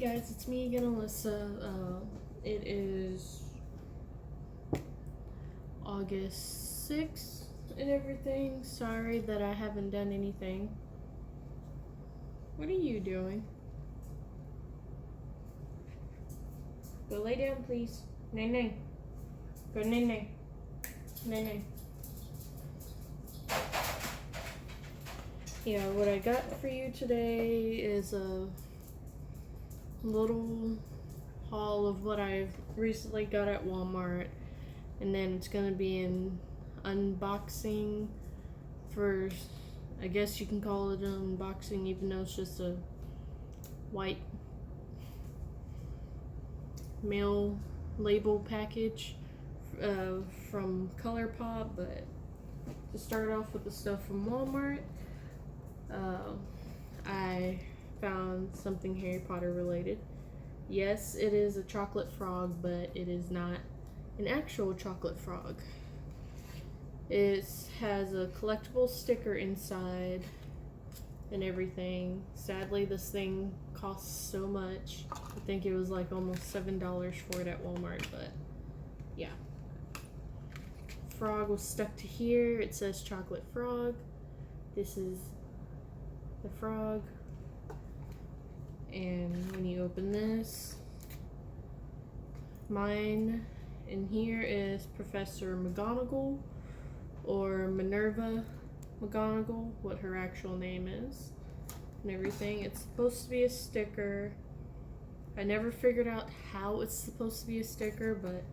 guys, it's me again, Alyssa. It is August 6th and everything. Sorry that I haven't done anything. What are you doing? Go lay down, please. Nay. Go nay. Nay. Yeah, what I got for you today is a little haul of what I've recently got at Walmart, and then it's gonna be an unboxing for, I guess you can call it an unboxing even though it's just a white mail label package from ColourPop. But to start off with the stuff from Walmart, I found something Harry Potter related. Yes, it is a chocolate frog, but it is not an actual chocolate frog. It has a collectible sticker inside and everything. Sadly, this thing costs so much. I think it was like almost $7 for it at Walmart, but yeah. Frog was stuck to here. It says chocolate frog. This is the frog. And when you open this, mine in here is Professor McGonagall, or Minerva McGonagall, what her actual name is, and everything. It's supposed to be a sticker. I never figured out how it's supposed to be a sticker, but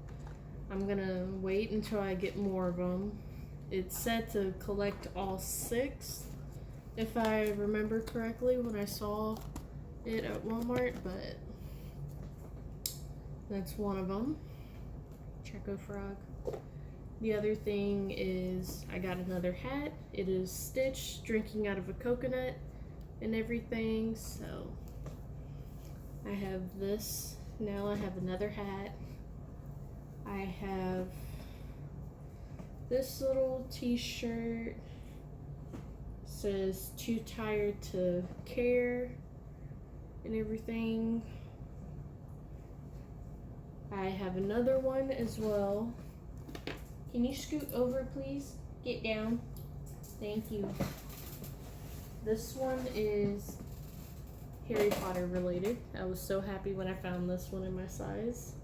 I'm gonna wait until I get more of them. It's said to collect all 6, if I remember correctly when I saw it at Walmart, but that's one of them. Checo frog. The other thing is I got another hat. It is Stitch drinking out of a coconut and everything. So I have this. Now I have another hat. I have this little t-shirt. Says too tired to care and everything. I have another one as well. Can you scoot over, please? Get down. Thank you. This one is Harry Potter related. I was so happy when I found this one in my size.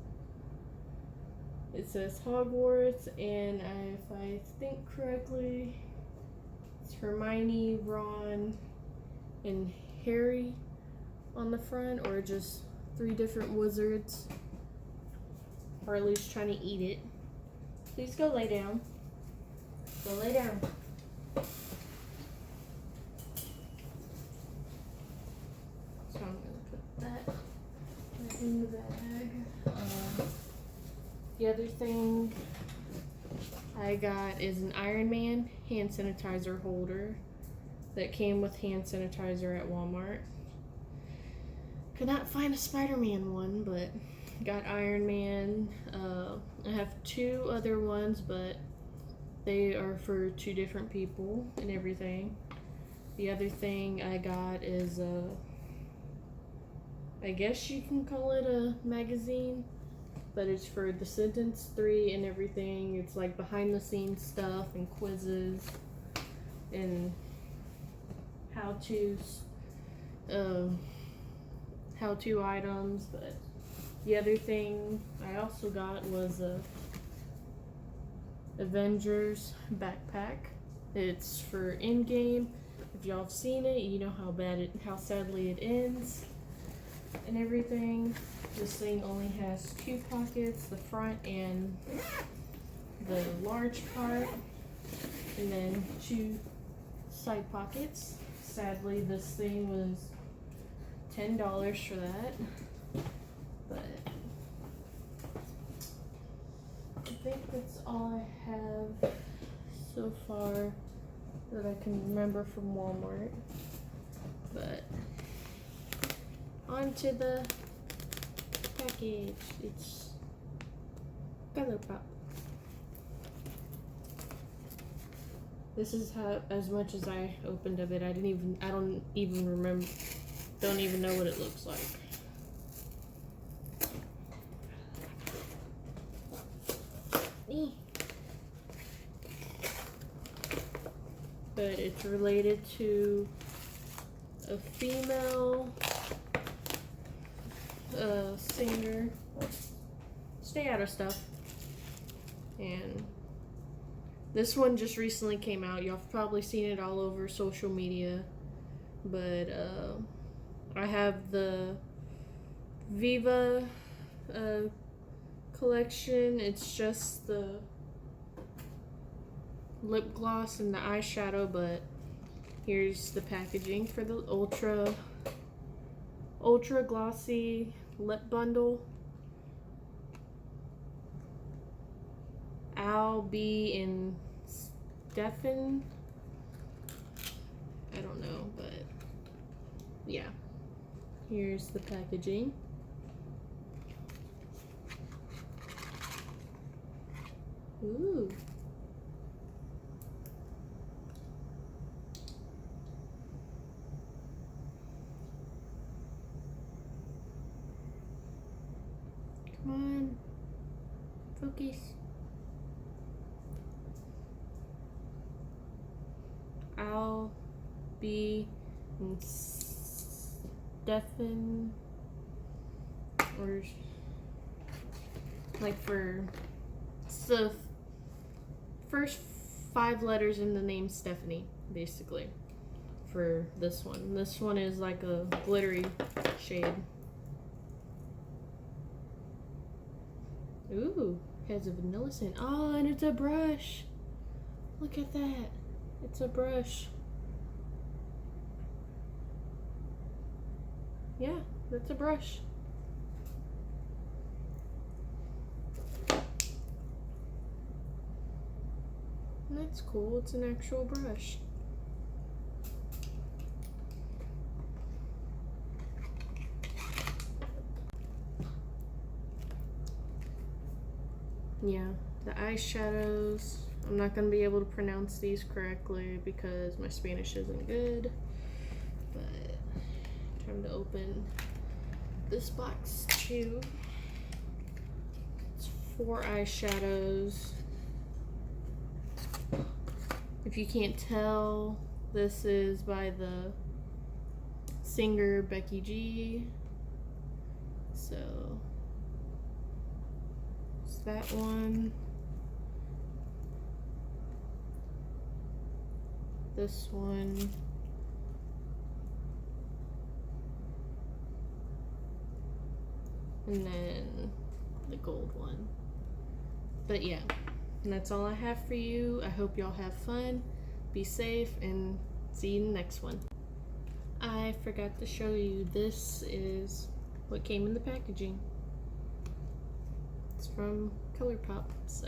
It says Hogwarts, and if I think correctly, it's Hermione, Ron, and Harry on the front, or just 3 different wizards, or at least trying to eat it. Please go lay down. Go lay down. So I'm gonna put that right in the bag. The other thing I got is an Iron Man hand sanitizer holder that came with hand sanitizer at Walmart. Could not find a Spider-Man one, but got Iron Man. I have 2 other ones, but they are for 2 different people and everything. The other thing I got is I guess you can call it a magazine, but it's for Descendants 3 and everything. It's like behind the scenes stuff and quizzes and how-to items. But the other thing I also got was a Avengers backpack. It's for Endgame. If y'all have seen it, you know how sadly it ends and everything. This thing only has 2 pockets, the front and the large part, and then 2 side pockets. Sadly, this thing was $10 for that, but I think that's all I have so far that I can remember from Walmart. But on to the package. It's ColourPop. This is how, as much as I opened of it, I don't even remember, don't even know what it looks like. but it's related to a female singer. Stay out of stuff. And this one just recently came out. Y'all have probably seen it all over social media. But I have the Viva collection. It's just the lip gloss and the eyeshadow, but here's the packaging for the ultra glossy lip bundle. Al B and Stefan. I don't know, but yeah. Here's the packaging. Ooh. Come on. Focus. I'll be Stefan, or like for the first 5 letters in the name Stephanie, basically, for this one. This one is like a glittery shade. Ooh, has a vanilla scent. Oh, and it's a brush. Look at that. It's a brush. Yeah, that's a brush. And that's cool. It's an actual brush. Yeah, the eyeshadows. I'm not going to be able to pronounce these correctly because my Spanish isn't good. But time to open this box too. It's 4 eyeshadows. If you can't tell, this is by the singer Becky G. So it's that one. This one. And then the gold one. But yeah, and that's all I have for you. I hope y'all have fun, be safe, and see you in the next one. I forgot to show you, this is what came in the packaging. It's from ColourPop. So